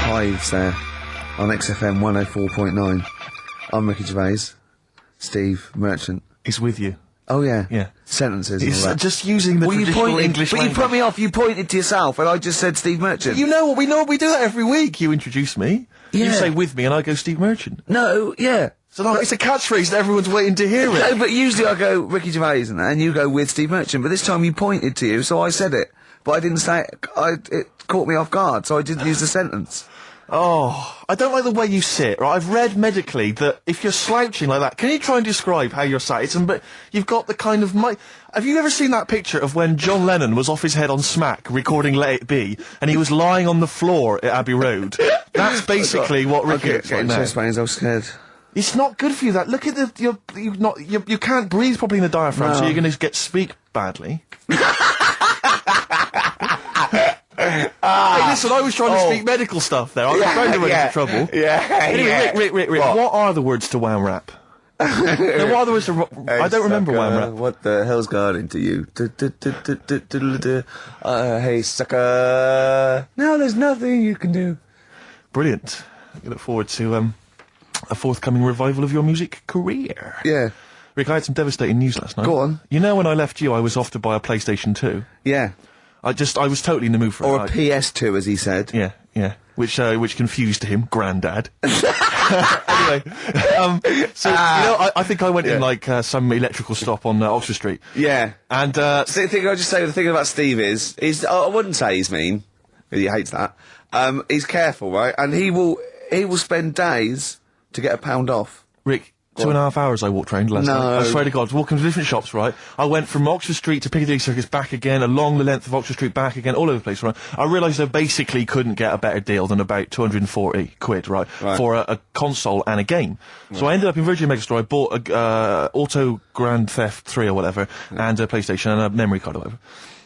Hives there on XFM 104.9. I'm Ricky Gervais. Steve Merchant. He's with you. Oh yeah. Yeah. Sentences and He's all that. just using the traditional English But language. you put me off, you pointed to yourself, and I just said Steve Merchant. You know what we do that every week. You introduce me, you Yeah. say with me, and I go Steve Merchant. No, yeah. So no, it's a catchphrase that everyone's waiting to hear it. No, but usually I go Ricky Gervais and you go with Steve Merchant, but this time you pointed to you, so I said it. But I didn't say it. It caught me off guard, so I didn't use the sentence. Oh, I don't like the way you sit, right? I've read medically that if you're slouching like that, can you try and describe how you're sat? But you've got the kind of have you ever seen that picture of when John Lennon was off his head on Smack recording Let It Be, and he was lying on the floor at Abbey Road? That's basically what Ricky looks like now. I was scared. It's not good for you. That look at you can't breathe properly in the diaphragm, so you're going to speak badly. Hey, listen, I was trying to speak medical stuff there. I was trying to run into trouble. Anyway, Rick, what are the words to Wham Rap? No, what are the words to... I don't remember Wham Rap. What the hell's got into you? Hey, sucker. No, there's nothing you can do. Brilliant. I look forward to a forthcoming revival of your music career. Yeah. Rick, I had some devastating news last night. Go on. You know when I left you, I was off to buy a PlayStation 2? Yeah. I was totally in the mood for it. Or a PS2, as he said. Yeah. Which confused him, Grandad. Anyway, so, I think I went in, some electrical stop on Oxford Street. Yeah. And, the thing about Steve is, I wouldn't say he's mean. He hates that. He's careful, right? And he will spend days to get £1 off. Rick, 2.5 hours I walked around last night. I swear to God, I was walking to different shops, right? I went from Oxford Street to Piccadilly Circus, back again, along the length of Oxford Street, back again, all over the place, right? I realised I basically couldn't get a better deal than about 240 quid, right? For a console and a game. Right. So I ended up in Virgin Megastore, I bought a Auto Grand Theft 3 or whatever, and a PlayStation and a memory card or whatever.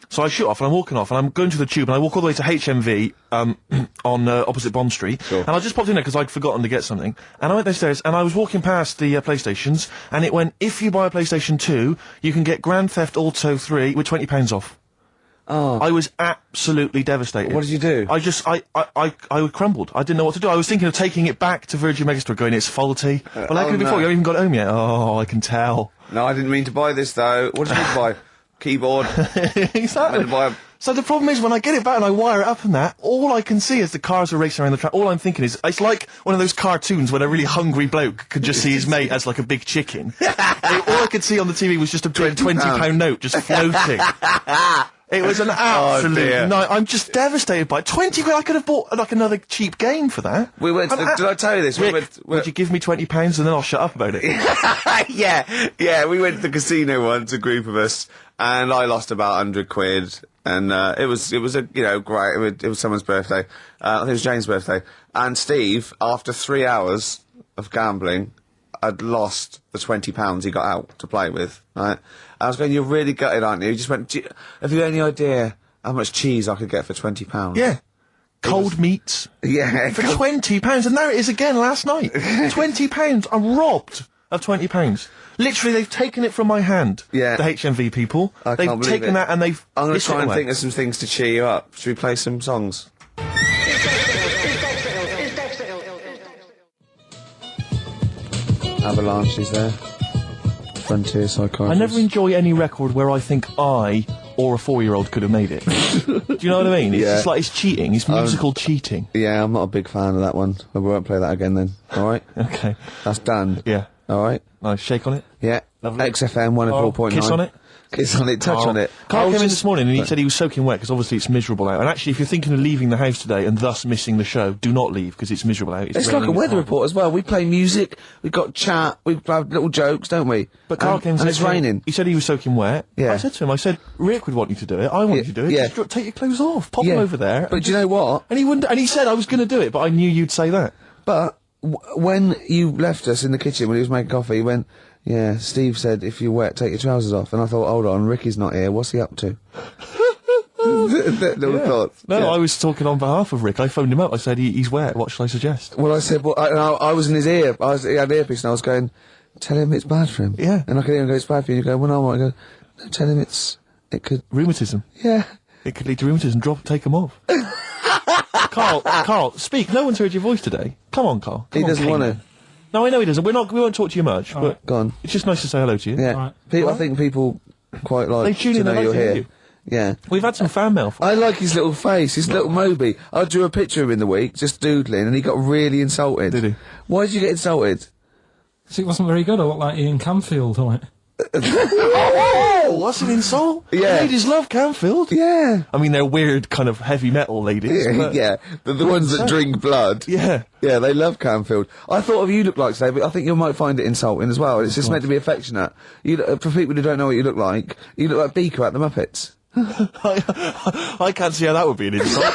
So I shoot off, and I'm walking off, and I'm going to the Tube, and I walk all the way to HMV, on, opposite Bond Street. Sure. And I just popped in there because I'd forgotten to get something. And I went downstairs, and I was walking past the, PlayStations, and it went, if you buy a PlayStation 2, you can get Grand Theft Auto 3 with £20 off. Oh. I was absolutely devastated. What did you do? I crumbled. I didn't know what to do. I was thinking of taking it back to Virgin Megastore, going, it's faulty. Well, how can it be faulty? You haven't even got it home yet. Oh, I can tell. No, I didn't mean to buy this, though. What did you mean to buy? Keyboard. Exactly. So the problem is, when I get it back and I wire it up and that, all I can see is the cars are racing around the track. All I'm thinking is, it's like one of those cartoons when a really hungry bloke could just see his mate as like a big chicken. All I could see on the TV was just a big £20 note just floating. It was an absolute night. I'm just devastated by it. 20 quid, I could have bought like another cheap game for that. We went to did I tell you this? Rick, would you give me £20 and then I'll shut up about it? yeah, we went to the casino once, a group of us, and I lost about 100 quid, and it was a, great, it was someone's birthday, I think it was Jane's birthday, and Steve, after 3 hours of gambling, had lost the £20 he got out to play with, right? I was going, you're really gutted, aren't you? He just went, have you any idea how much cheese I could get for £20? Yeah. Cold meats. Yeah. For £20, and there it is again last night. £20. I'm robbed of £20. Literally, they've taken it from my hand. Yeah. The HMV people. They've taken that and they've... I'm going to try and think of some things to cheer you up. Should we play some songs? Avalanche is there. Frontier Psychiatrist. I never enjoy any record where I think I or a 4-year-old could have made it. Do you know what I mean? It's just like, it's cheating. It's musical cheating. Yeah, I'm not a big fan of that one. We won't play that again then. Alright? Okay. That's done. Yeah. Alright? Nice. Shake on it. Yeah. Lovely. XFM 104.9. Kiss on it. Kiss on it, touch on it. Carl came in this morning and he said he was soaking wet because obviously it's miserable out. And actually, if you're thinking of leaving the house today and thus missing the show, do not leave because it's miserable out. It's like a weather report as well. We play music, we've got chat, we have little jokes, don't we? But Carl came and it's raining. He said he was soaking wet. Yeah. I said to him, Rick would want you to do it. I want you to do it. Yeah. Just take your clothes off. Pop them over there. But do you know what? And he wouldn't. And he said I was going to do it, but I knew you'd say that. But when you left us in the kitchen when he was making coffee, he went, yeah, Steve said if you're wet, take your trousers off. And I thought, hold on, Ricky's not here. What's he up to? Little thoughts. No, I was talking on behalf of Rick. I phoned him up. I said, he's wet. What shall I suggest? Well, I said, I was in his ear. He had an earpiece and I was going, tell him it's bad for him. Yeah. And I could hear him go, it's bad for you. And you go, well, no, I go, no, tell him it could... Rheumatism. Yeah. It could lead to rheumatism. Take them off. Carl, speak. No one's heard your voice today. Come on, Carl. He doesn't want to. No, I know he doesn't. We won't talk to you much, but Go on. it's just nice to say hello to you. Yeah. Right. I think people quite like They tune to in, know they like you're to hear here. you. Yeah. We've had some fan mail for I like his little face, his little Moby. I drew a picture of him in the week, just doodling, and he got really insulted. Did he? Why did you get insulted? So it wasn't very good. I looked like Ian Camfield on it. Oh, what's an insult? Yeah. Ladies love Canfield. Yeah. I mean, they're weird kind of heavy metal ladies. But Yeah, the ones that drink blood. Yeah. Yeah, they love Canfield. I thought of you look like today, but I think you might find it insulting as well. It's just meant to be affectionate. For people who don't know what you look like Beaker at the Muppets. I can't see how that would be an insult.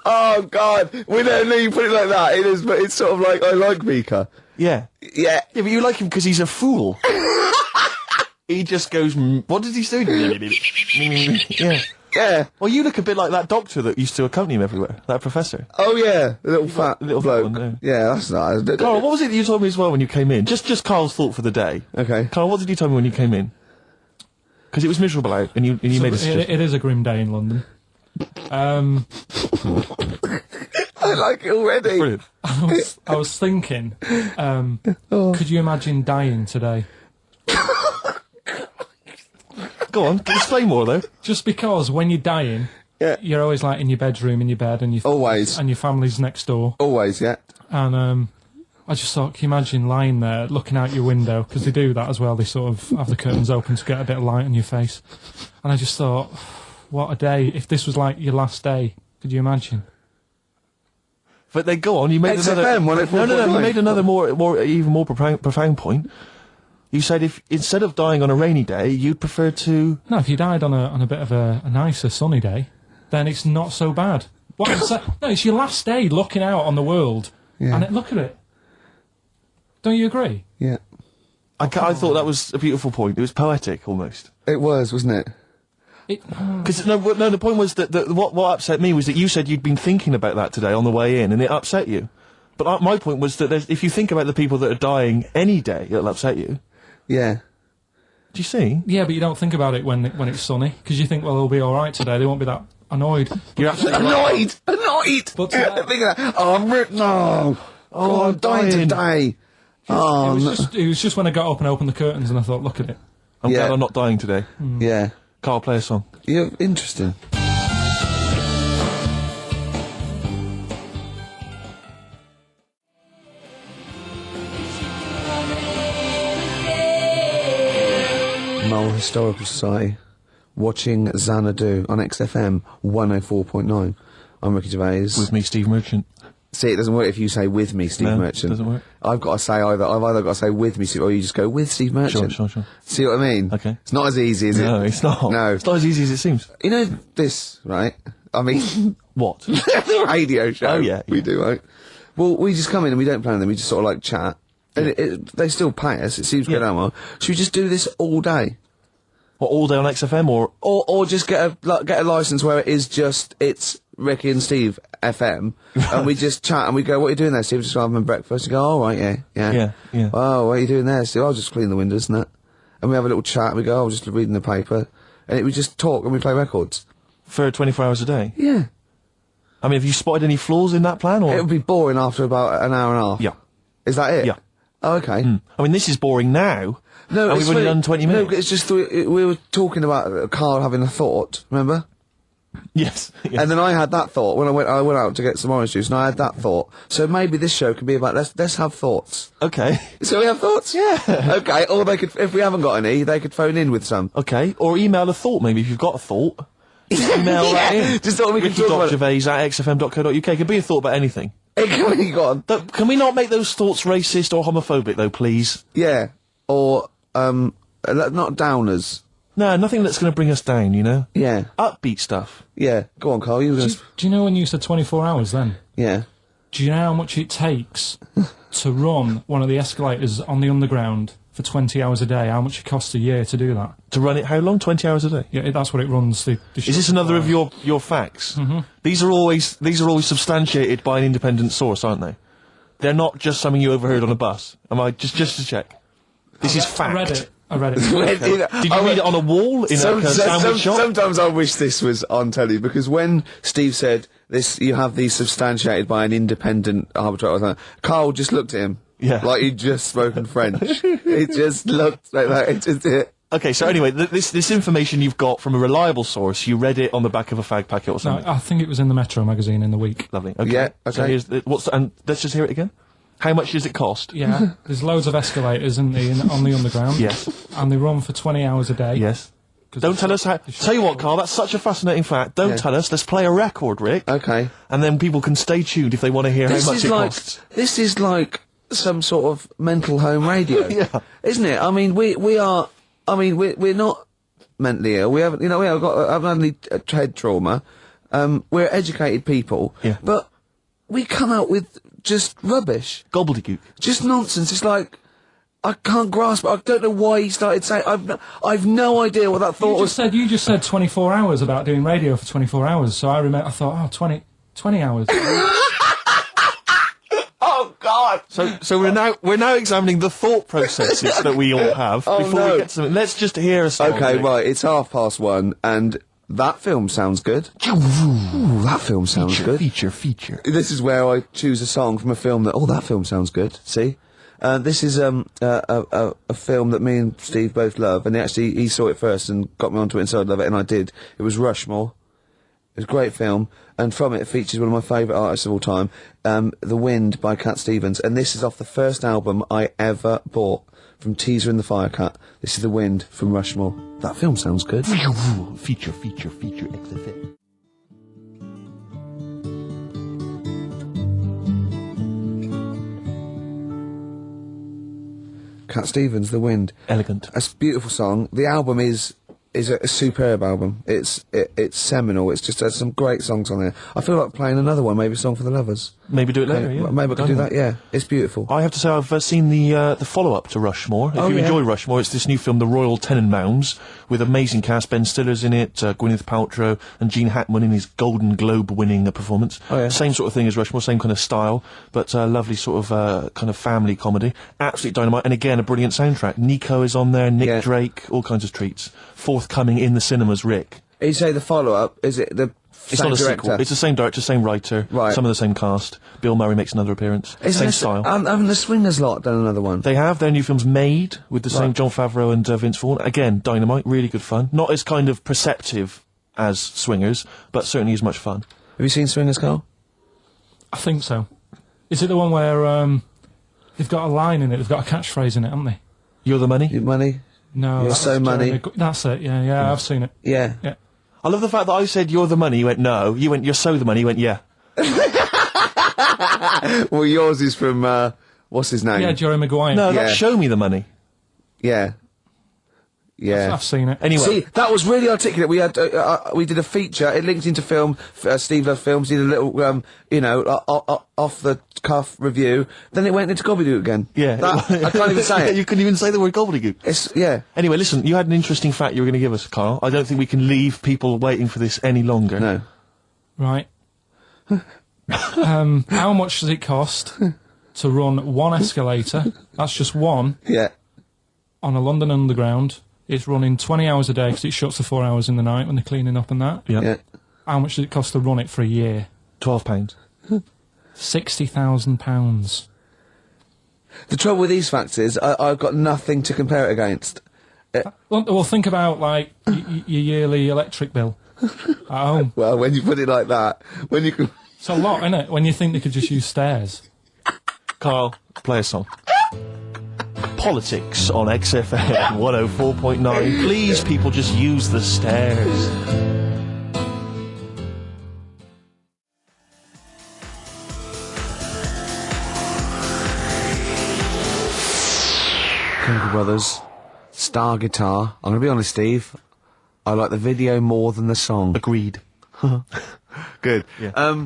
Oh God, we don't know you put it like that. It is, but it's sort of like I like Beaker. Yeah. Yeah. Yeah, but you like him because he's a fool. He just goes, what does he do? Yeah. Yeah. Well, you look a bit like that doctor that used to accompany him everywhere, that professor. Oh yeah, the little fat little bloke. one, Yeah, that's nice. Carl, what was it that you told me as well when you came in? Just Carl's thought for the day. Okay. Carl, what did you tell me when you came in? Because it was miserable out, and you made a suggestion. It is a grim day in London. I like it already. Brilliant. I was thinking, could you imagine dying today? Go on, explain more though. Just because when you're dying, Yeah. you're always like in your bedroom, in your bed, and Always. and your family's next door. Always, yeah. And I just thought, can you imagine lying there, looking out your window, because they do that as well. They sort of have the curtains open to get a bit of light on your face. And I just thought, what a day! If this was like your last day, could you imagine? But then go on, you made XFM, another. 104.9. No, you made another even more profound point. You said if instead of dying on a rainy day, you'd prefer to. No, if you died on a bit of a nicer sunny day, then it's not so bad. What I'm saying, no, it's your last day looking out on the world, Yeah. and look at it. Don't you agree? Yeah. I thought that was a beautiful point. It was poetic almost. It was, wasn't it? Because no, the point was that what upset me was that you said you'd been thinking about that today on the way in, and it upset you. But my point was that if you think about the people that are dying any day, it'll upset you. Yeah. Do you see? Yeah, but you don't think about it when it's sunny, because you think, well, they'll be all right today. They won't be that annoyed. You're absolutely right. Annoyed! But Think of that. Oh, no! Oh, I'm dying today. Oh, it was just when I got up and opened the curtains, and I thought, look at it. I'm Yeah. glad I'm not dying today. yeah. Carl, play a song. You're interesting. Mole Historical Society, watching Xanadu on XFM 104.9. I'm Ricky Gervais. With me, Steve Merchant. See, it doesn't work if you say with me, Steve No, Merchant. doesn't work. I've got to say either. I've either got to say with me, Steve, or you just go with Steve Merchant. Sure. See what I mean? Okay. It's not as easy, is it? No, it's not. No. It's not as easy as it seems. You know this, right? I mean, What? the radio show. Oh, yeah, We yeah. do, right? Well, we just come in and we don't plan them. We just sort of like chat. And they still pay us. It seems good, Yeah. well. Should we just do this all day? What, all day on XFM or... Or just get a license where it's Ricky and Steve FM, and we just chat and we go, what are you doing there, Steve? Just having breakfast. You go, all right, yeah. Yeah. Oh, what are you doing there, Steve? I'll just clean the windows and that. And we have a little chat and we go, oh, just reading the paper. And we just talk and we play records. For 24 hours a day? Yeah. I mean, have you spotted any flaws in that plan, or...? It would be boring after about an hour and a half. Yeah. Is that it? Yeah. Oh, okay. I mean, this is boring now. No, and it's we've only funny- done 20 No, minutes. it's just we were talking about Carl having a thought, remember? Yes. And then I had that thought when I went out to get some orange juice, and I had that thought. So maybe this show could be about let's have thoughts. Okay. So we have thoughts? Yeah. Okay, or they could, if we haven't got any, they could phone in with some. Okay. Or email a thought, maybe, if you've got a thought. Just email that in. Just thought we could talk about it. Ricky.gervais@xfm.co.uk. Could be a thought about anything. Go on. Can we not make those thoughts racist or homophobic, though, please? Yeah. Or, not downers. No, nothing that's going to bring us down, you know? Yeah. Upbeat stuff. Yeah. Go on, Carl, you Do just... you know when you said 24 hours then? Yeah. Do you know how much it takes to run one of the escalators on the underground for 20 hours a day? How much it costs a year to do that? To run it how long? 20 hours a day? Yeah, that's what it runs. Is this another of your facts? Mm-hmm. These are always substantiated by an independent source, aren't they? They're not just something you overheard on a bus. Am I just to check? This is fact. I read it. You know, Did you read it on a wall in a sandwich shop? Sometimes I wish this was on telly, because when Steve said this, you have these substantiated by an independent arbitrator or something, Carl just looked at him. Yeah. Like he'd just spoken French. It just looked like that. It just did. Okay, so anyway, this information you've got from a reliable source, you read it on the back of a fag packet or No, something? I think it was in the Metro magazine in the week. Lovely. Okay. Yeah, So okay. and let's just hear it again. How much does it cost? Yeah, there's loads of escalators on the underground. Yes. And they run for 20 hours a day. Yes. Don't tell us how. Tell you what, Carl, that's such a fascinating fact. Don't tell us. Let's play a record, Rick. Okay. And then people can stay tuned if they want to hear how much it costs. This is like some sort of mental home radio. Yeah. Isn't it? I mean, we're not mentally ill. We haven't, we haven't got only head trauma. We're educated people. Yeah. But we come out with just rubbish. Gobbledygook. Just nonsense. It's like, I can't grasp it. I don't know why he started saying, I've no idea what that thought was. You just said 24 hours about doing radio for 24 hours. So I thought, 20 hours. Oh God! So we're now examining the thought processes that we all have before no. we get to something. Let's just hear a song. Okay, Rick. right, it's 1:30, and that film sounds good. Ooh, that film sounds good. Feature. This is where I choose a song from a film that film sounds good. See? This is a film that me and Steve both love, and he saw it first and got me onto it and said I'd love it, and I did. It was Rushmore. It was a great film, and from it features one of my favourite artists of all time, The Wind by Cat Stevens, and this is off the first album I ever bought from Teaser and the Firecat. This is The Wind from Rushmore. That film sounds good. Feature, XFM. Cat Stevens, The Wind. Elegant. It's a beautiful song. The album is a superb album. It's seminal. It's just has some great songs on there. I feel like playing another one, maybe a Song for the Lovers. Maybe do it later, yeah. Maybe I could do that, yeah. It's beautiful. I have to say I've seen the follow-up to Rushmore. If you enjoy Rushmore, it's this new film, The Royal Tenenbaums, with amazing cast. Ben Stiller's in it, Gwyneth Paltrow, and Gene Hackman in his Golden Globe-winning performance. Oh, yeah. Same sort of thing as Rushmore, same kind of style, but lovely sort of kind of family comedy. Absolute dynamite, and again, a brilliant soundtrack. Nico is on there, Nick Drake, all kinds of treats. Forthcoming in the cinemas, Rick. You say the follow-up, is it the It's same not a director? sequel. It's the same director, same writer, Right. some of the same cast. Bill Murray makes another appearance. Same style. Haven't the Swingers lot done another one? They have. Their new film's Made, with the same Jon Favreau and Vince Vaughn. Again, dynamite, really good fun. Not as kind of perceptive as Swingers, but certainly as much fun. Have you seen Swingers, Carl? I think so. Is it the one where they've got a line in it, they've got a catchphrase in it, haven't they? You're the money? Your money? No. You're that's so money. That's it, yeah, I've seen it. Yeah. Yeah. I love the fact that I said you're the money, you went no. You went you're so the money, you went yeah. Well, yours is from, what's his name? Yeah, Jerry Maguire. No, Yeah. that's show me the money. Yeah. Yeah. I've seen it. Anyway. See, that was really articulate. We had, we did a feature. It linked into film. Steve loves films. Did a little, off the cuff review. Then it went into gobbledygook again. Yeah. I can't even say it. You couldn't even say the word gobbledygook. Yeah. Anyway, listen, you had an interesting fact you were going to give us, Carl. I don't think we can leave people waiting for this any longer. No. Right. How much does it cost to run one escalator? That's just one. Yeah. On a London Underground. It's running 20 hours a day because it shuts for 4 hours in the night when they're cleaning up and that. Yeah. Yeah. How much does it cost to run it for a year? £12. £60,000. The trouble with these facts is I've got nothing to compare it against. Well, think about, like, your yearly electric bill at home. Well, when you put it like that, when you can... It's a lot, isn't it? When you think they could just use stairs. Carl, play a song. Politics on XFM 104.9. Please, people, just use the stairs. Chemical Brothers, Star Guitar. I'm going to be honest, Steve. I like the video more than the song. Agreed. Good. Yeah.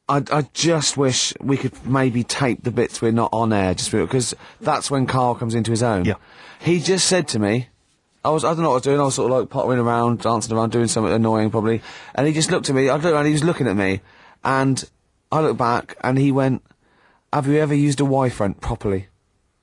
I just wish we could maybe tape the bits we're not on air, just because that's when Carl comes into his own. Yeah. He just said to me, I don't know what I was doing, I was sort of like pottering around, dancing around, doing something annoying probably, and he just looked at me, I looked around, he was looking at me, and I looked back, and he went, have you ever used a Y-front properly?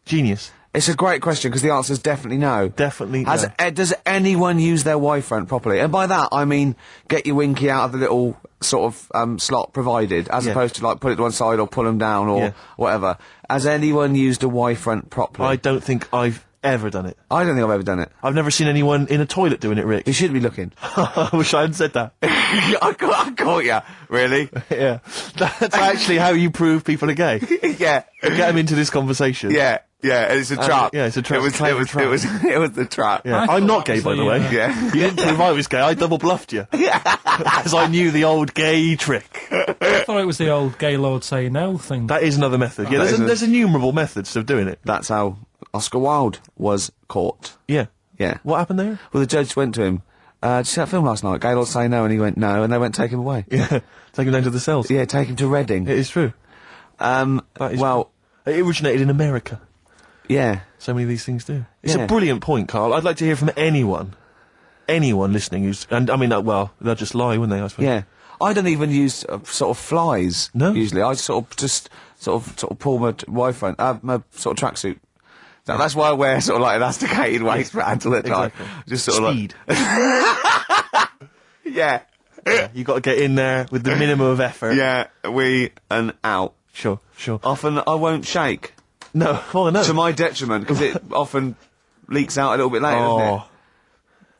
Genius. It's a great question because the answer is definitely no. Definitely no. Does anyone use their Y front properly? And by that I mean get your winky out of the little sort of slot provided, as opposed to like put it to one side or pull them down or whatever. Has anyone used a Y front properly? I don't think I've ever done it. I don't think I've ever done it. I've never seen anyone in a toilet doing it, Rick. You should be looking. I wish I hadn't said that. I caught you. Really? Yeah. That's actually how you prove people are gay. Yeah. Get them into this conversation. Yeah. Yeah, and it's a trap. Yeah, it's a trap. It was the trap. Yeah. I I'm thought not that gay, was by the the, way. Yeah. You didn't prove I was gay, I double bluffed you. Yeah. Because I knew the old gay trick. I thought it was the old gay lord say no thing. That is another method. Yeah, there's innumerable methods of doing it. That's how Oscar Wilde was caught. Yeah. Yeah. What happened there? Well, the judge went to him, did you see that film last night? Gay Lord Say No, and he went, no, and they went take him away. Yeah. Take him down to the cells. Yeah, take him to Reading. It is true. Well... It originated in America. Yeah. So many of these things do. It's Yeah. a brilliant point, Carl. I'd like to hear from anyone listening who's, and I mean, well, they'll just lie, wouldn't they, I suppose? Yeah. I don't even use sort of flies. No? Usually. I sort of pull my Y-front, my sort of tracksuit. That's why I wear sort of like elasticated waistbands all the time. Exactly. Just sort Speed. of like... Yeah. You got to get in there with the minimum of effort. Yeah, and out. Sure. Often I won't shake. No, well, no. To my detriment, because it often leaks out a little bit later, doesn't it?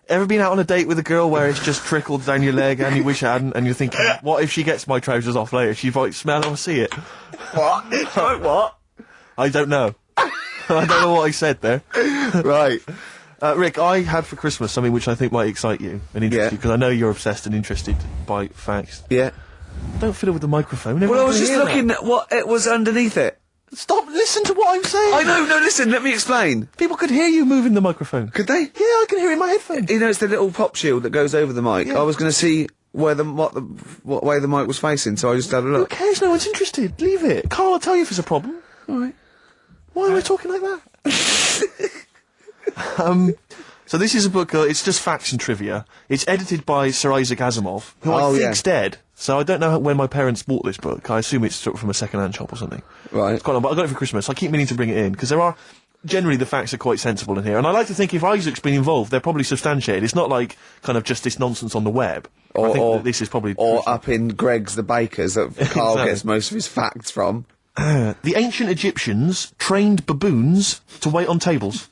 Ever been out on a date with a girl where it's just trickled down your leg and you wish it hadn't, and you're thinking, what if she gets my trousers off later? She might smell or see it. What? What? I don't know. I don't know what I said there. Right. Rick, I had for Christmas something which I think might excite you and interest you, because I know you're obsessed and interested by facts. Yeah. Don't fiddle with the microphone. Well, I was just Everyone can looking hear at what it was underneath it. that. Stop, listen to what I'm saying. I know, no, listen, let me explain. People could hear you moving the microphone. Could they? Yeah, I can hear it in my headphones. You know, it's the little pop shield that goes over the mic. Yeah. I was going to see what way the mic was facing, so I just had a Who look. cares? No one's interested. Leave it. Carl will tell you if it's a problem. All right. Why am I talking like that? So this is a book, it's just facts and trivia. It's edited by Sir Isaac Asimov, who I think's dead. So I don't know when my parents bought this book. I assume it's sort of from a second-hand shop or something. Right. It's quite long, but I got it for Christmas. I keep meaning to bring it in, because there are... Generally, the facts are quite sensible in here. And I like to think if Isaac's been involved, they're probably substantiated. It's not like kind of just this nonsense on the web. I think that this is probably... Or up in Greg's the Baker's that Carl Exactly. gets most of his facts from. The ancient Egyptians trained baboons to wait on tables.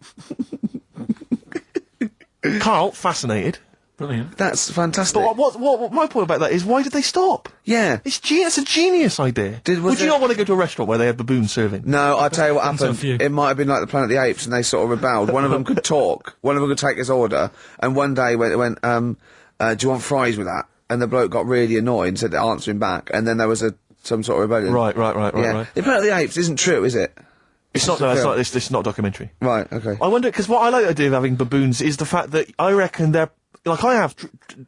Carl, fascinated. Brilliant. That's fantastic. But what my point about that is, why did they stop? Yeah. It's a genius idea. Would you not want to go to a restaurant where they have baboons serving? No, I'll tell you what Until a happened. few. It might have been like the Planet of the Apes and they sort of rebelled. One of them could talk. One of them could take his order. And one day went, do you want fries with that? And the bloke got really annoyed and said, answer him back. And then there was some sort of rebellion. Right. Yeah. The Planet of the Apes isn't true, is it? It's not. No, it's not a documentary. Right, okay. I wonder, because what I like the idea of having baboons is the fact that I reckon they're, like, I have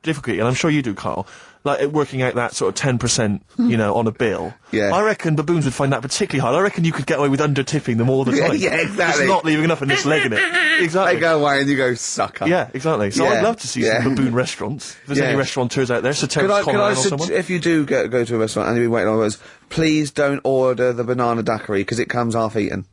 difficulty, and I'm sure you do, Carl, like, at working out that sort of 10%, you know, on a bill. Yeah. I reckon baboons would find that particularly hard. I reckon you could get away with under-tipping them all the time. Yeah, exactly. Just not leaving enough and just legging it. Exactly. They go away and you go, sucker. Yeah, exactly. So Yeah, I'd love to see yeah. some baboon restaurants. If there's Yeah. any restaurateurs out there, so Could Terence Conran I or someone. if you do go to a restaurant and you've been waiting on words, please don't order the banana daiquiri because it comes half-eaten.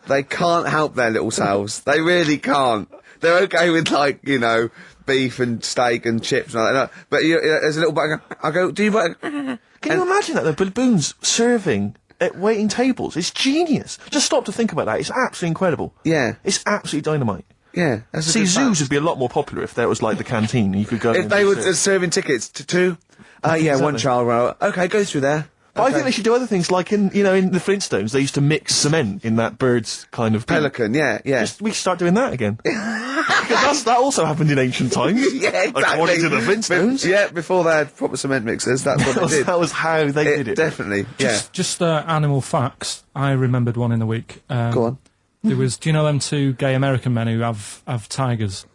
They can't help their little selves. They really can't. They're okay with, like, you know, beef and steak and chips and all that. But there's a little bug. I go, do you... Can you imagine that, the baboons serving at waiting tables? It's genius. Just stop to think about that. It's absolutely incredible. Yeah. It's absolutely dynamite. Yeah. That's a See, good zoos fact. would be a lot more popular if there was like the canteen and you could go. If and they just were sit. serving tickets to two... yeah, one Exactly. child row. Okay, go through there. But I Okay. think they should do other things, like in the Flintstones, they used to mix cement in that bird's kind of Pelican, yeah. We should start doing that again. Because that also happened in ancient times. Yeah, exactly. According to the Flintstones. Yeah, before they had proper cement mixers, that's what they did. That was how they did it. Definitely, yeah. Just animal facts. I remembered one in the week. Go on. There was, do you know them two gay American men who have tigers?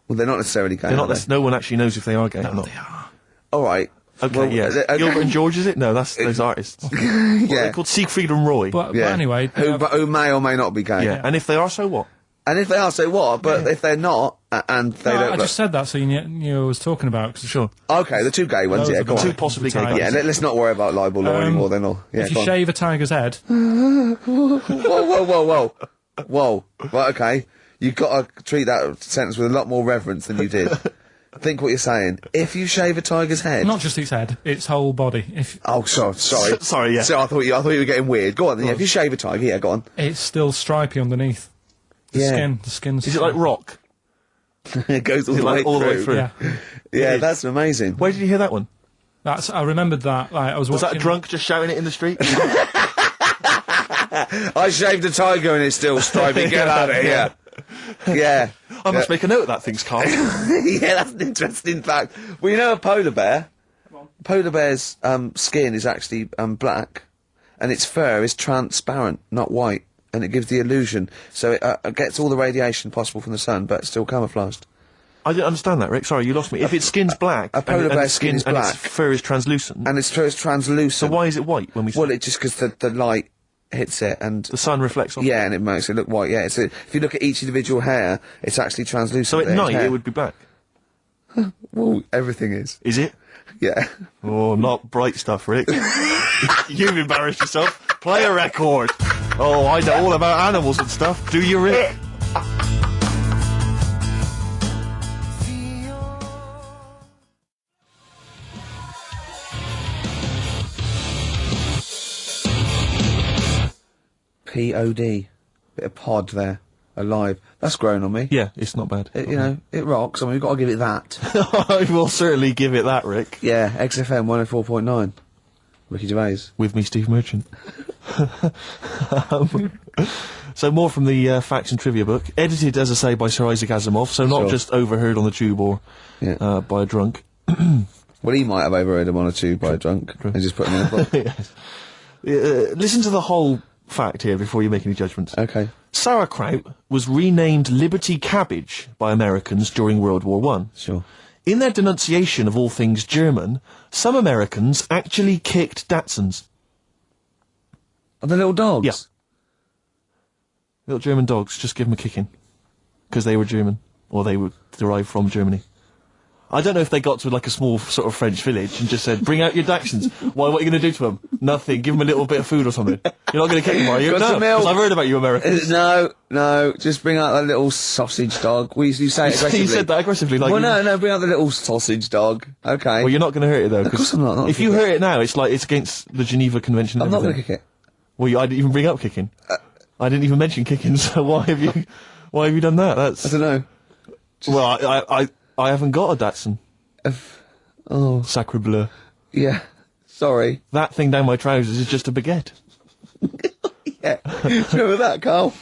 Well, they're not necessarily gay, They're not. are they? No one actually knows if they are gay or not. They are. All right. Okay, Well, yeah. okay. Gilbert and George, is it? No, that's those artists. What are Yeah. they called? Siegfried and Roy. But Yeah. anyway, Who may or may not be gay. Yeah. And if they are, so what? And if they are, so what? But if they're not, and they no, don't I look... just said that so you knew who I was talking about. 'cause Sure. Okay, the two gay ones, Those yeah, are go the on. Two possibly gay tigers. guys. Yeah, let's not worry about libel law anymore then. Or, yeah, if you go on. shave a tiger's head, Whoa. Whoa. Right, okay. You've got to treat that sentence with a lot more reverence than you did. Think what you're saying. If you shave a tiger's head... Not just its head, its whole body. If Oh, sorry. Sorry, yeah. So I thought you were getting weird. Go on, then. Yeah, if you shave a tiger, yeah, go on. it's still stripy underneath. The skin's... Is it like rock? It goes all the way all the way through. through? Yeah. Yeah, that's amazing. Where did you hear that one? I remembered that, like, I was Was watching... that a drunk just shouting it in the street? I shaved a tiger and it's still stripy. Get out of here. Yeah. I must make a note of that, thinks Carl. Yeah, that's an interesting fact. Well, you know a polar bear? A polar bear's skin is actually black, and its fur is transparent, not white, and it gives the illusion. So it gets all the radiation possible from the sun, but it's still camouflaged. I didn't understand that, Rick. Sorry, you lost me. If its skin's black, A polar and bear's its skin is and black. its fur is translucent, And its fur is translucent. so why is it white when we see Well, it just because the light hits it and... the sun reflects on Yeah, and it makes it look white, yeah. If you look at each individual hair, it's actually translucent. So at there, night hair. it would be black. Well, everything is. Is it? Yeah. Oh, not bright stuff, Rick. You've embarrassed yourself. Play a record. Oh, I know all about animals and stuff. Do you, Rick? P-O-D. Bit of pod there. Alive. That's grown on me. Yeah, it's not bad. You know, it rocks. I mean, we've got to give it that. I will certainly give it that, Rick. Yeah, XFM 104.9. Ricky Gervais. With me, Steve Merchant. So more from the facts and trivia book, edited, as I say, by Sir Isaac Asimov, so not Sure. just overheard on the tube or Yeah. by a drunk. Well, he might have overheard him on a tube by a drunk and just put him in a book. Yes. Listen to the whole fact here before you make any judgments. Okay. Sauerkraut was renamed Liberty Cabbage by Americans during World War One. Sure. In their denunciation of all things German, some Americans actually kicked Datsuns. Are the little dogs? Yeah. Little German dogs, just give them a kicking. Because they were German. Or they were derived from Germany. I don't know if they got to like a small sort of French village and just said, bring out your Dachshunds. Why, what are you going to do to them? Nothing. Give them a little bit of food or something. You're not going to kick them, are you? Got No, some milk. 'cause I've heard about you Americans. No, just bring out that little sausage dog. You say it aggressively. You said that aggressively. Like Well, you- no, bring out the little sausage dog. Okay. Well, you're not going to hurt it though. Of course I'm not. If you hurt it now, it's like it's against the Geneva Convention. I'm and not going to everything. kick it. Well, I didn't even bring up kicking. I didn't even mention kicking. So why have you done that? I That's don't know. well, I haven't got a Datsun. Oh, Sacre bleu. yeah. Sorry. That thing down my trousers is just a baguette. Yeah. Do you remember that, Carl? Do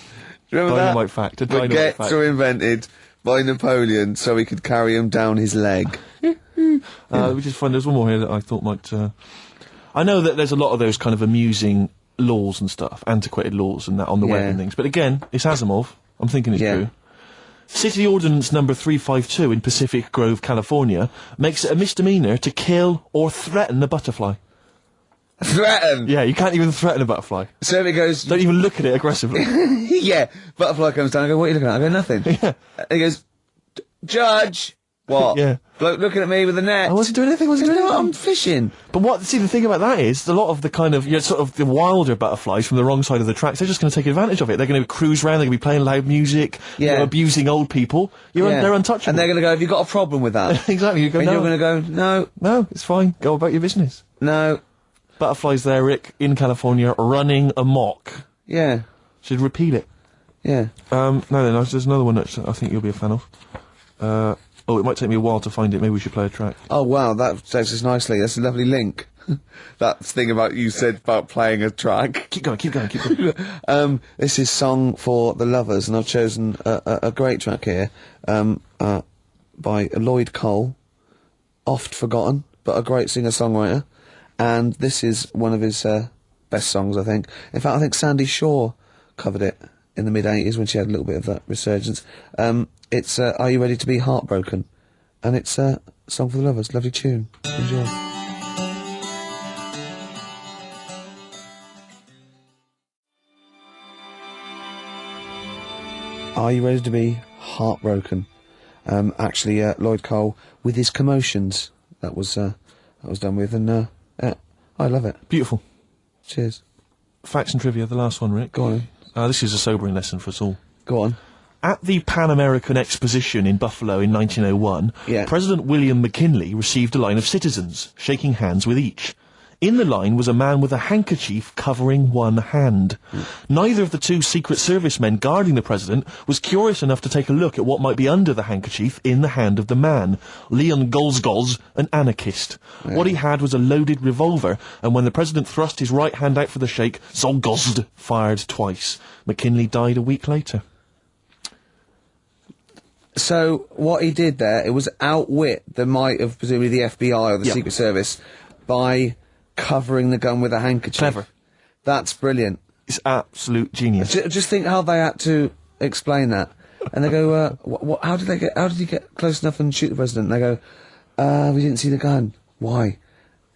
you remember that? Dynamite fact. A dynamite Baguettes fact. were invented by Napoleon so he could carry them down his leg. Which is fun. There's one more here that I thought might. I know that there's a lot of those kind of amusing laws and stuff, antiquated laws and that on the web Yeah. and things. But again, it's Asimov. I'm thinking it's Yeah. true. City Ordinance number 352 in Pacific Grove, California, makes it a misdemeanor to kill or threaten a butterfly. Threaten! Yeah, you can't even threaten a butterfly. So if it goes, Don't even look at it aggressively. yeah, butterfly comes down, I go, what are you looking at? I go, nothing. Yeah. And he goes, Judge! What? Yeah. Bloke looking at me with a net. I wasn't doing anything, You know what? I'm fishing. But see, the thing about that is, a lot of the kind of, sort of the wilder butterflies from the wrong side of the tracks, they're just going to take advantage of it. They're going to cruise around, they're going to be playing loud music, Yeah. abusing old people. They're untouchable. And they're going to go, have you got a problem with that? Exactly, you go, And no, you're going to go, no, no, it's fine, go about your business. no, Butterflies there, Rick, in California, running amok. yeah, Should repeat it. yeah. No, there's another one that I think you'll be a fan of. It might take me a while to find it, maybe we should play a track. Oh, wow, that takes us nicely. That's a lovely link. That thing about you said about playing a track. Keep going. This is Song for the Lovers, and I've chosen a great track here by Lloyd Cole, oft forgotten, but a great singer-songwriter. And this is one of his best songs, I think. In fact, I think Sandy Shaw covered it in the mid-'80s when she had a little bit of that resurgence. It's Are You Ready to Be Heartbroken? And it's Song for the Lovers. Lovely tune. Enjoy. Are You Ready to Be Heartbroken? Actually, Lloyd Cole with his Commotions. That was done with, and I love it. Beautiful. Cheers. Facts and trivia, the last one, Rick. Go on. This is a sobering lesson for us all. Go on. At the Pan American Exposition in Buffalo in 1901, President William McKinley received a line of citizens, shaking hands with each. In the line was a man with a handkerchief covering one hand. Neither of the two Secret Service men guarding the president was curious enough to take a look at what might be under the handkerchief in the hand of the man. Leon Golzgoz, an anarchist. What he had was a loaded revolver, and when the president thrust his right hand out for the shake, Zolgozd fired twice. McKinley died a week later. So, what he did there, it was outwit the might of presumably the FBI or the Secret Service by covering the gun with a handkerchief. Clever. That's brilliant. It's absolute genius. Just think how they had to explain that. And they go, how did he get close enough and shoot the president? And they go, we didn't see the gun. Why?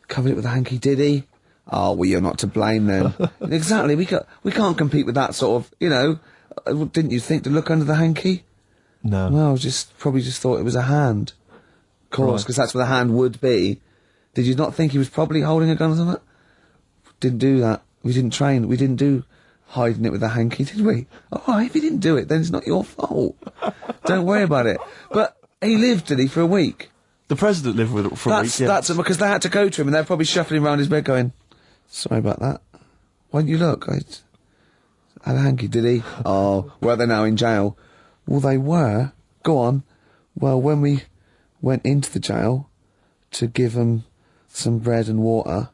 Covered it with a hanky, did he? Oh, well, you're not to blame then. Exactly, we can't compete with that sort of, didn't you think to look under the hanky? No. Well, probably just thought it was a hand. Of course, because that's what a hand would be. Did you not think he was probably holding a gun or something? Didn't do that. We didn't train. We didn't do hiding it with a hanky, did we? Oh, if he didn't do it, then it's not your fault. Don't worry about it. But he lived, did he, for a week? The president lived with it for a week, That's because they had to go to him and they're probably shuffling around his bed going, sorry about that. Why don't you look? I had a hanky, did he? Oh, well, they're now in jail. Well, they were. Go on. Well, when we went into the jail to give him some bread and water,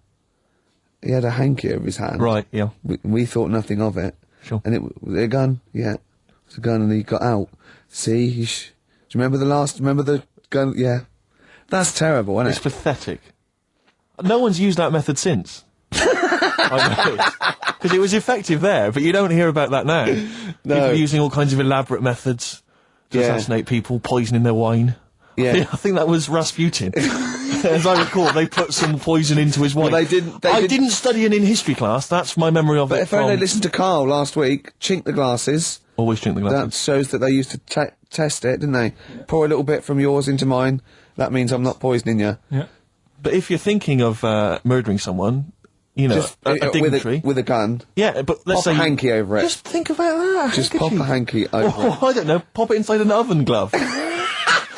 he had a hanky over his hand. Right, yeah. We thought nothing of it. Sure. And it was a gun? Yeah. It was a gun and he got out. See? Do you remember the gun? Yeah. That's terrible, isn't it? It's pathetic. No one's used that method since. I know. Because it was effective there, but you don't hear about that now. No. People using all kinds of elaborate methods to assassinate people, poisoning their wine. Yeah. I think that was Rasputin. As I recall, they put some poison into his wine. Well, they didn't. I didn't study it in history class. That's my memory of it. But if only they listened to Carl last week, chink the glasses. Always chink the glasses. That shows that they used to test it, didn't they? Pour a little bit from yours into mine. That means I'm not poisoning you. Yeah. But if you're thinking of murdering someone, just a dignitary with a gun. Yeah, but let's pop say a hanky over it. Just think about that. Just pop a hanky over it. I don't know. Pop it inside an oven glove.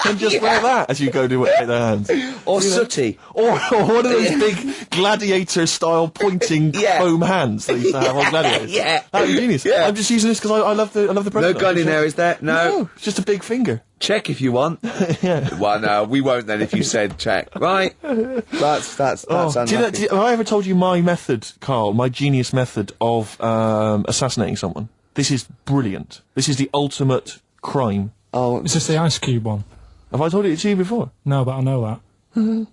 And just wear that as you go to shake their hands. Or sooty. Or one of those big gladiator-style pointing foam hands that used to have on gladiators. That would be genius. Yeah. I'm just using this because I love the president. No gun in there, is there? No. It's just a big finger. Check if you want. Yeah. Well, no, we won't then if you said check. Right? That's unlucky. Have I ever told you my method, Carl, my genius method of assassinating someone? This is brilliant. This is the ultimate crime. Oh, Is this the Ice Cube one? Have I told it to you before? No, but I know that.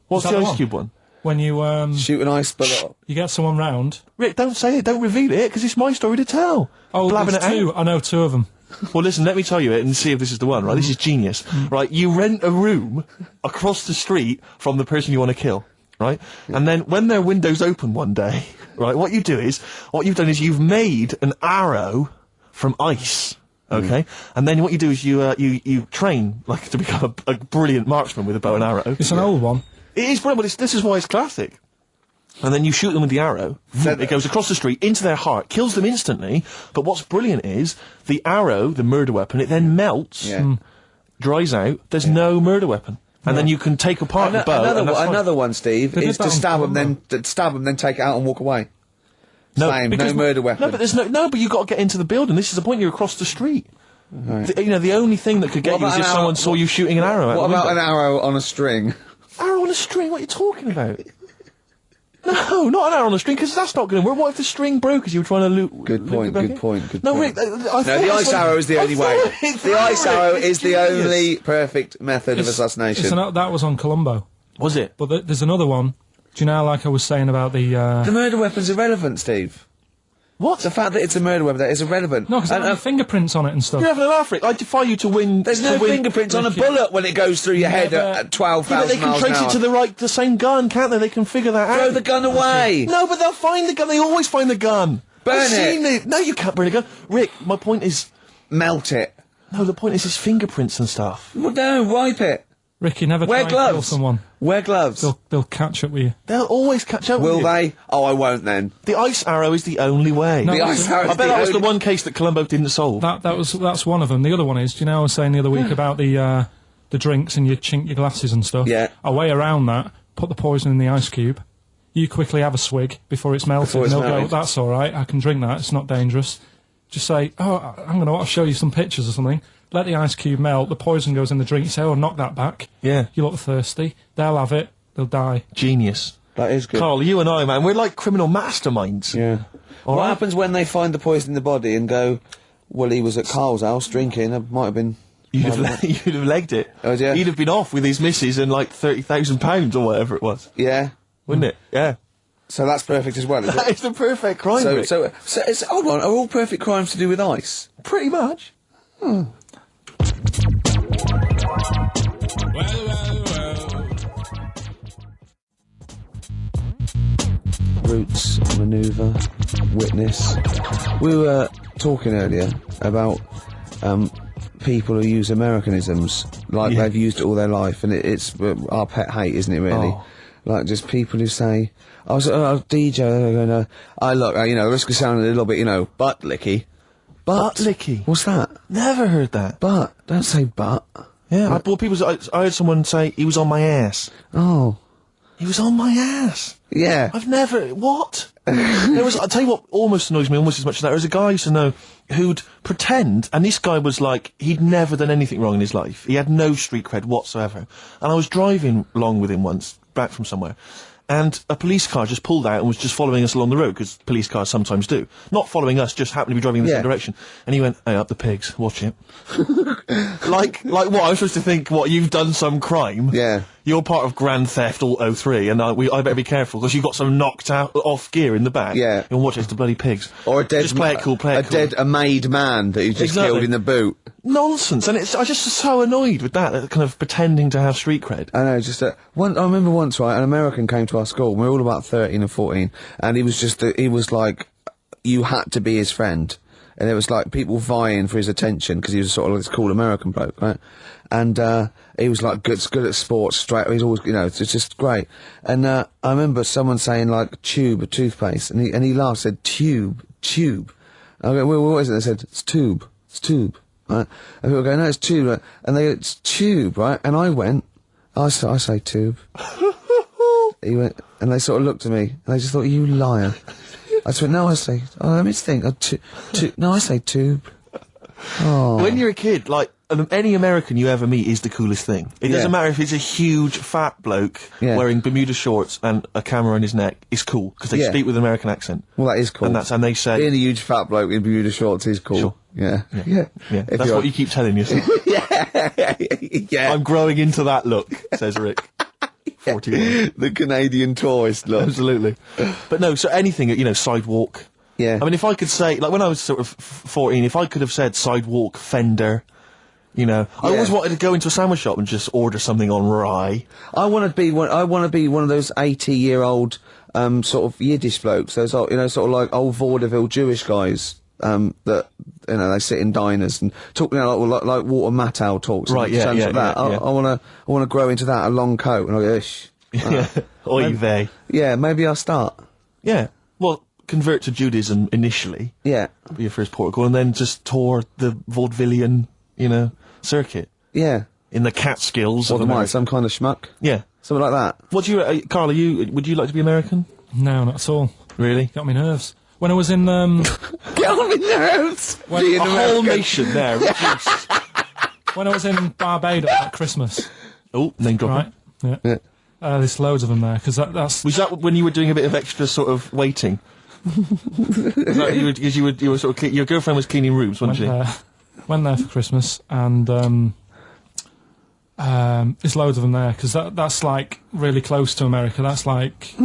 What's that the the Ice one? Cube one? When you shoot an ice bullet. you get someone round. Rick, don't say it, don't reveal it, because it's my story to tell. Oh, Blabbing there's it two. out. I know two of them. Well, listen, let me tell you it and see if this is the one, right? This is genius. Right, you rent a room across the street from the person you want to kill, right? And then when their window's open one day, right, what you've done is you've made an arrow from ice. Okay, and then what you do is you train like to become a brilliant marksman with a bow and arrow. It's an old one. It is brilliant, but this is why it's classic. And then you shoot them with the arrow. It goes across the street into their heart, kills them instantly. But what's brilliant is the arrow, the murder weapon, it then melts, dries out. There's no murder weapon, and then you can take apart the bow. Another one, Steve, is to stab them, then take it out and walk away. No, Same, no murder weapon. No, but there's no. But you got to get into the building. This is the point. You're across the street. Right. The only thing that could get you is if someone saw you shooting an arrow. What about an arrow on a string? Arrow on a string? What are you talking about? No, not an arrow on a string, because that's not going to work. What if the string broke as you were trying to loot? Good point. No, Rick, the ice arrow is the only way. The ice arrow is the only perfect method of assassination. That was on Columbo. Was it? But there's another one. Do you know, like I was saying about the murder weapon's irrelevant, Steve. What? The fact that it's a murder weapon is irrelevant. No, because there are fingerprints on it and stuff. You're having an laugh, Rick. I defy you to win. There's no fingerprints on a bullet when it goes through your head at 12,000 miles an hour. They can trace it to the same gun, can't they? They can figure that out. Throw the gun away. No, but they'll find the gun. They always find the gun. Burn it. No, you can't burn a gun. Rick, my point is... Melt it. No, the point is it's fingerprints and stuff. Well, no, wipe it. Ricky, never Wear try and kill gloves. someone. Wear gloves. They'll catch up with you. They'll always catch up with Will you. they? Oh, I won't then. The ice arrow is the only way. No, The ice arrow I is bet that was the only- one case that Columbo didn't solve. That's one of them. The other one is, do you know I was saying the other week about the drinks and you chink your glasses and stuff? Yeah. A way around that, put the poison in the ice cube. You quickly have a swig before it's melted. Before it's and they'll melted. go, that's all right, I can drink that, it's not dangerous. Just say, oh, I'm going to show you some pictures or something. Let the ice cube melt, the poison goes in the drink, you say, oh, knock that back. Yeah. You look thirsty, they'll have it, they'll die. Genius. That is good. Carl, you and I, man, we're like criminal masterminds. Yeah. All What right. happens when they find the poison in the body and go, well, he was at Carl's house drinking, it might have been... You'd have legged it. Oh, yeah. He'd have been off with his missus and like £30,000 or whatever it was. Yeah. Wouldn't it? Yeah. So that's perfect as well, is That it? is the perfect crime, So, Rick. so it's, hold on, are all perfect crimes to do with ice? Pretty much. Roots, manoeuvre, witness. We were talking earlier about people who use Americanisms like Yeah. they've used it all their life, and it's our pet hate, isn't it? Really, Oh. like just people who say, "I was DJ," I look, you know, risk of sounding a little bit, you know, butt licky. Butt licky? What's that? Never heard that. Butt. Don't say butt. Yeah, I heard someone say he was on my ass. Oh, He was on my ass. yeah. I've never... What? I'll tell you what almost annoys me almost as much as that. There was a guy I used to know who'd pretend, and this guy was like, he'd never done anything wrong in his life. He had no street cred whatsoever. And I was driving along with him once, back from somewhere, and a police car just pulled out and was just following us along the road, because police cars sometimes do. Not following us, just happened to be driving in the Yeah. same direction. And he went, hey, up the pigs, watch it. like what? I'm supposed to think, what, you've done some crime? Yeah. You're part of Grand Theft Auto 3, and I better be careful, because you've got some knocked out, off gear in the back. Yeah. And watch it, it's the bloody pigs. Or a dead, Just play it cool, play it cool. a made man that you just Exactly. killed in the boot. Nonsense, and I just so annoyed with that kind of pretending to have street cred. I know, just I remember once, right, an American came to our school. We were all about 13 and 14, and he was like, you had to be his friend, and there was like people vying for his attention because he was sort of this cool American bloke, right? And he was like good at sports, straight. He's always, you know, it's just great. And I remember someone saying like tube, a toothpaste, and he laughed, said tube. I go, well, what is it? They said it's tube. Right? And people go, no, it's tube. Right? And they go, it's tube, right? And I went, I say tube. He went, and they sort of looked at me, and they just thought, you liar. I just went, no, I say, let me think. No, I say tube. Oh. When you're a kid, like, any American you ever meet is the coolest thing. It doesn't Yeah. matter if it's a huge fat bloke Yeah. wearing Bermuda shorts and a camera on his neck. It's cool, because they Yeah. speak with an American accent. Well, that is cool. And they say... Being a huge fat bloke in Bermuda shorts is cool. Sure. Yeah. Yeah, If that's you're- what you keep telling yourself. yeah. I'm growing into that look, says Rick. 41. The Canadian tourist look. Absolutely. But no, so anything, you know, sidewalk. Yeah. I mean, if I could say, like when I was sort of 14, if I could have said sidewalk, fender, you know, I always wanted to go into a sandwich shop and just order something on rye. I want to be one of those 80-year-old sort of Yiddish blokes. Those old, you know, sort of like old vaudeville Jewish guys that, you know, they sit in diners and talk, you know, like Walter Matthau talks. Right, and yeah, terms yeah, like that. yeah, yeah. I want to grow into that, a long coat, and I go, ish. Yeah. Oy vey. Yeah, maybe I'll start. Yeah. Well, convert to Judaism initially. Yeah. Be your first port of call, and then just tour the vaudevillian, you know, circuit Yeah. in the Catskills What of am I, America. some kind of schmuck? Yeah. Something like that. What do you, Carl? Would you like to be American? No, not at all. Really? Got me nerves. When I was in, Get on my nerves! Being A whole American. nation there. reduced. when I was in Barbados at Christmas, Oh, name dropping. right? Yeah. Yeah. There's loads of them there, because that's... Was that when you were doing a bit of extra sort of waiting? Was that you were sort of your girlfriend was cleaning rooms, wasn't she? Went there for Christmas, and there's loads of them there, because that's like really close to America. That's like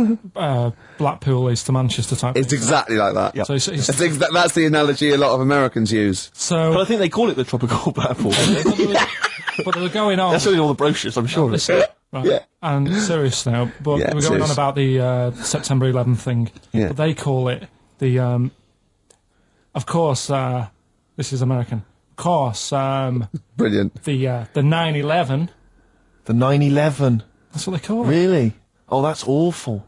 Blackpool is to Manchester type. It's thing. exactly like that. Yeah. So it's That's the analogy a lot of Americans use. so. But I think they call it the tropical Blackpool. But they were going on. That's only all the brochures, I'm sure. Listen, right, Yeah. and serious now, but Yeah, they were going serious. on about the September 11th thing. Yeah. But they call it the. Of course, this is American. Of course, Brilliant. the 9/11. The 9/11. That's what they call it. Really? Oh, that's awful.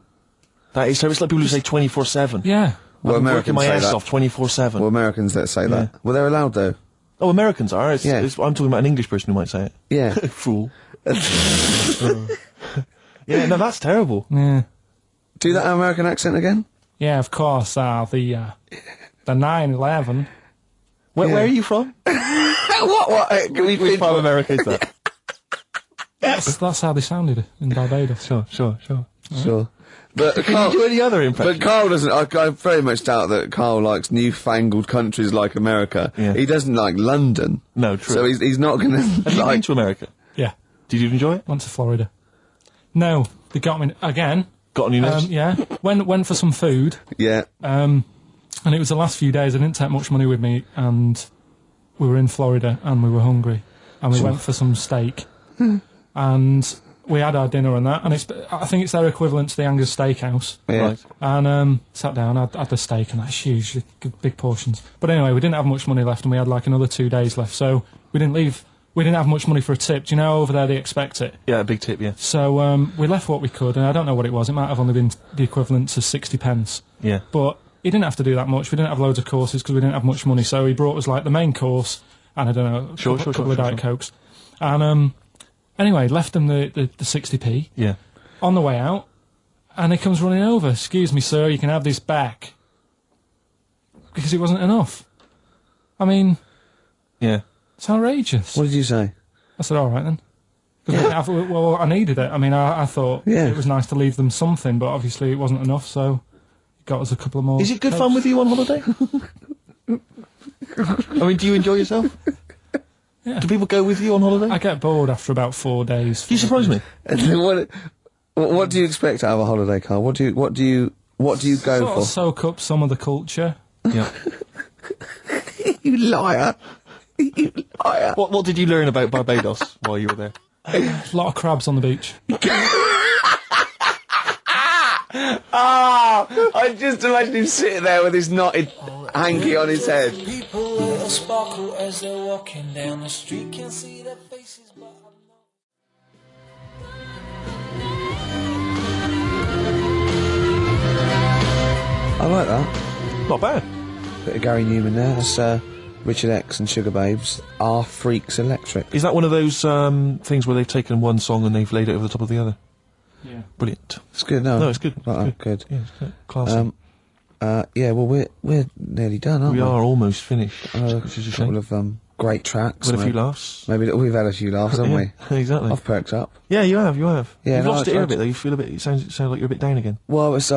That is. So it's like people who say 24/7. Yeah. Well, I'm working Americans my say ass that. off 24/7. Well, Americans that say that. Well, they're allowed though. Oh, Americans are. Yeah. I'm talking about an English person who might say it. Yeah. Fool. Yeah, no, that's terrible. Yeah. Do that American accent again. Yeah, of course. The 9/11. Where are you from? What? Can we Which part of America is that? That's how they sounded in Barbados. Sure. Sure. But Can Carl, you do any other impression? but Carl doesn't. I very much doubt that Carl likes newfangled countries like America. Yeah. He doesn't like London. No, true. So he's not going to Have you been like. to America? Yeah. Did you enjoy it? Went to Florida. No, they got me again. Got on your list? Yeah. Went for some food. Yeah. And it was the last few days. I didn't take much money with me, and we were in Florida, and we were hungry, and we went for some steak, and we had our dinner and that, and I think it's their equivalent to the Angus Steakhouse. Yeah. Right. And sat down, had the steak, and that's huge, big portions. But anyway, we didn't have much money left, and we had like another 2 days left, so we didn't leave. We didn't have much money for a tip. Do you know over there they expect it? Yeah, a big tip, yeah. So we left what we could, and I don't know what it was. It might have only been the equivalent to 60 pence. Yeah. But he didn't have to do that much. We didn't have loads of courses because we didn't have much money. So he brought us like the main course and I don't know, a couple of Diet Cokes. And anyway, left them the 60p Yeah. on the way out, and he comes running over. "Excuse me, sir, you can have this back," because it wasn't enough. I mean, Yeah. it's outrageous. What did you say? I said, "All right then." 'Cause well, I needed it. I mean, I thought it was nice to leave them something, but obviously it wasn't enough. So he got us a couple of more. Is it good Cokes. fun with you on holiday? I mean, do you enjoy yourself? Yeah. Do people go with you on holiday? I get bored after about 4 days. You surprise me. What do you expect out of a holiday, Carl? What do you go Sort for? of soak up some of the culture. Yeah. You liar! You liar! What did you learn about Barbados while you were there? A lot of crabs on the beach. I just imagine him sitting there with his knotted hanky on his head. People little sparkle as they're walking down the street. Can't see their faces, but I like that. Not bad. Bit of Gary Newman there. That's Richard X and Sugar Babes. Are Freaks Electric. Is that one of those things where they've taken one song and they've laid it over the top of the other? Yeah. Brilliant. It's good, no? No, it's good. Like It's that, good. Yeah, it's good. Classy. Yeah, well, we're nearly done, aren't we we? are almost finished, which is a A couple shame. of great tracks. Had a few maybe- laughs. Maybe we've had a few laughs, haven't we? Yeah, exactly. I've perked up. Yeah, you have. Yeah, You've no, lost I it here a tried bit though. You feel a bit. It sounds like you're a bit down again. Well, that's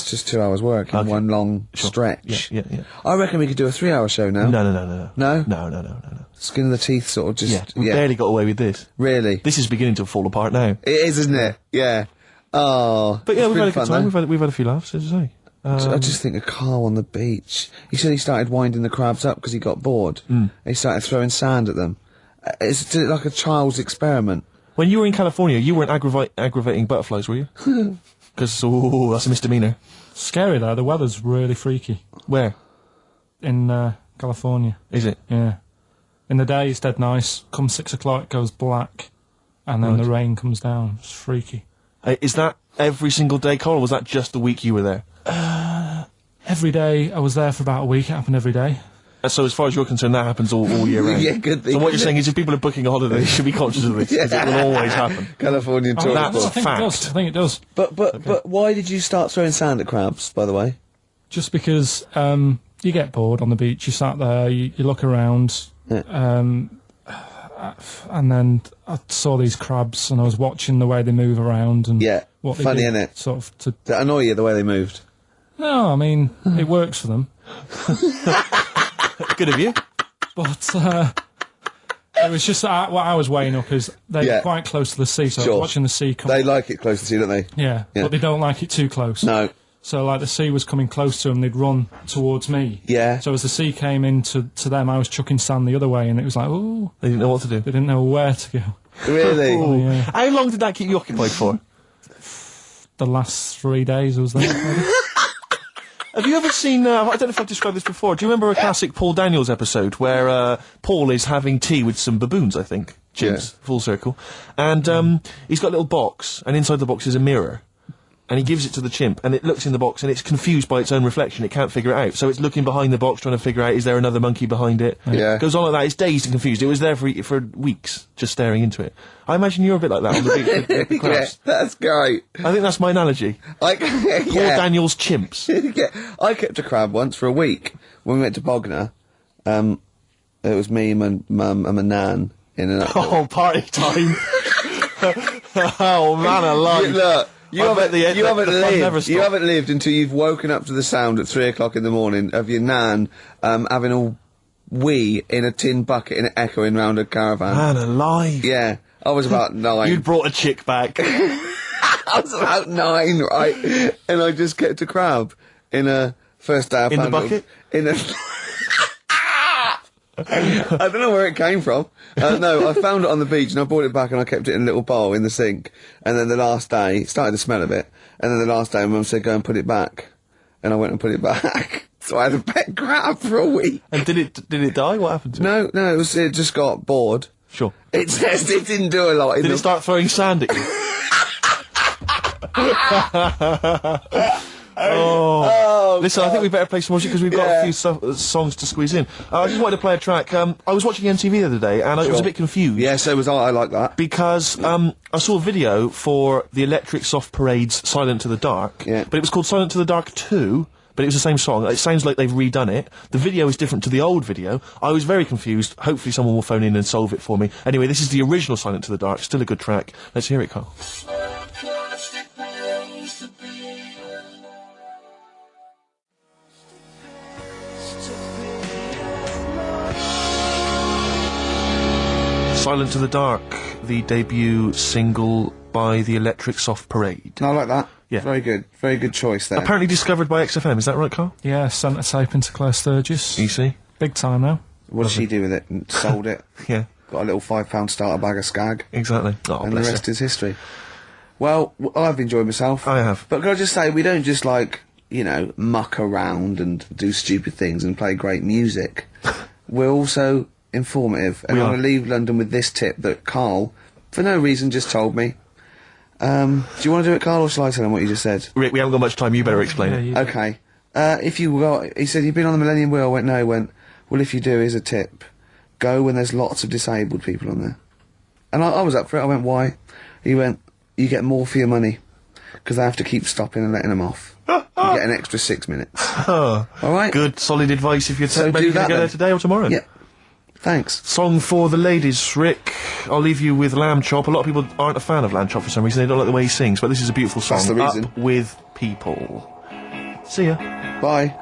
just 2 hours work in Okay. one long Sure. stretch. Yeah. I reckon we could do a 3-hour show now. No. No? No. Skin of the teeth, sort of just. Yeah, we barely got away with this. Really? This is beginning to fall apart now. It is, isn't it? Yeah. Oh. But yeah, it's we've been had a good fun, time. though. We've had a few laughs, as I say. I just think of Carl on the beach. He said he started winding the crabs up because he got bored. He started throwing sand at them. It's like a child's experiment. When you were in California, you weren't aggravating butterflies, were you? Because that's a misdemeanor. Scary though. The weather's really freaky Where in California. is it? Yeah. In the day it's dead nice. Come 6 o'clock it goes black, and then the rain comes down. It's freaky. Is that every single day, Carl, or was that just the week you were there? Every day I was there for about a week. It happened every day. So as far as you're concerned, that happens all year round. Yeah, good thing. So what you're saying is if people are booking a holiday, they should be conscious of this, because it will always happen. Californian I tourist. That's think fact. it does. I think it does. But why did you start throwing sand at crabs, by the way? Just because you get bored on the beach. You sat there. You look around. And then I saw these crabs, and I was watching the way they move around and Yeah, what they funny, do, innit? Sort of to. Did that annoy you, the way they moved? No, I mean it works for them, Good of you. but it was just that what I was weighing up is they're Yeah. quite close to the sea, so I Sure. was watching the sea come. They like it close to sea, don't they? Yeah, Yeah. but they don't like it too close. No. So like the sea was coming close to them, they'd run towards me. Yeah. So as the sea came in to them, I was chucking sand the other way, and it was like, oh, They didn't know what to do. they didn't know where to go. Really? Oh, yeah. How long did that keep you occupied for? The last 3 days I was there. maybe. Have you ever seen, I don't know if I've described this before, do you remember a classic Paul Daniels episode where Paul is having tea with some baboons, I think? chimps, full circle. And he's got a little box, and inside the box is a mirror. And he gives it to the chimp, and it looks in the box, and it's confused by its own reflection. It can't figure it out. So it's looking behind the box, trying to figure out, is there another monkey behind it? Yeah. It goes on like that. It's dazed and confused. It was there for weeks, just staring into it. I imagine you're a bit like that on the beach with the Yeah, crabs. that's great. I think that's my analogy. Like, Poor Daniel's chimps. Yeah, I kept a crab once for a week when we went to Bognor. It was me, my mum, and my nan in an. Oh, party time. Oh, man alive. Look, you haven't lived. You stopped. haven't lived until you've woken up to the sound at 3 o'clock in the morning of your nan having a wee in a tin bucket and echoing round a caravan. Man alive. Yeah, I was about 9. You'd brought a chick back. I was about 9, right? And I just kept a crab in a first day I In the found bucket? In a. I don't know where it came from. No, I found it on the beach and I brought it back and I kept it in a little bowl in the sink. And then the last day, it started to smell a bit. And then the last day, Mum said, go and put it back. And I went and put it back. So I had a pet crab for a week. And did it die? What happened to it? No, it just got bored. Sure. It didn't do a lot. Did it start throwing sand at you? Oh. Listen, I think we better play some music because we've got a few songs to squeeze in. I just wanted to play a track. I was watching MTV the other day and I was a bit confused. Yeah, so was I. I like that. Because I saw a video for the Electric Soft Parade's Silent to the Dark, but it was called Silent to the Dark 2, but it was the same song. It sounds like they've redone it. The video is different to the old video. I was very confused. Hopefully someone will phone in and solve it for me. Anyway, this is the original Silent to the Dark. Still a good track. Let's hear it, Carl. Silent to the Dark, the debut single by the Electric Soft Parade. I like that. Yeah. Very good choice there. Apparently discovered by XFM, is that right, Carl? Yeah, sent a tape into Claire Sturgis. You see? Big time now. What did she do with it? And sold it. Yeah. Got a little £5 starter bag of Skag. Exactly. Oh, And the bless rest her. is history. Well, I've enjoyed myself. I have. But can I just say, we don't just muck around and do stupid things and play great music. We're also informative. And We I are. want to leave London with this tip that Carl, for no reason, just told me. Do you want to do it, Carl, or shall I tell him what you just said? Rick, we haven't got much time, you better explain it. you- Okay. He said, you've been on the Millennium Wheel? I went, no. He went, well, if you do, here's a tip. Go when there's lots of disabled people on there. And I was up for it. I went, why? He went, you get more for your money. Because they have to keep stopping and letting them off. You get an extra 6 minutes. All right? Good, solid advice if you're So maybe do going to that go there then. today or tomorrow. Yeah. Thanks. Song for the ladies, Rick. I'll leave you with Lamb Chop. A lot of people aren't a fan of Lamb Chop for some reason. They don't like the way he sings, but this is a beautiful song. That's the reason. Up with people. See ya. Bye.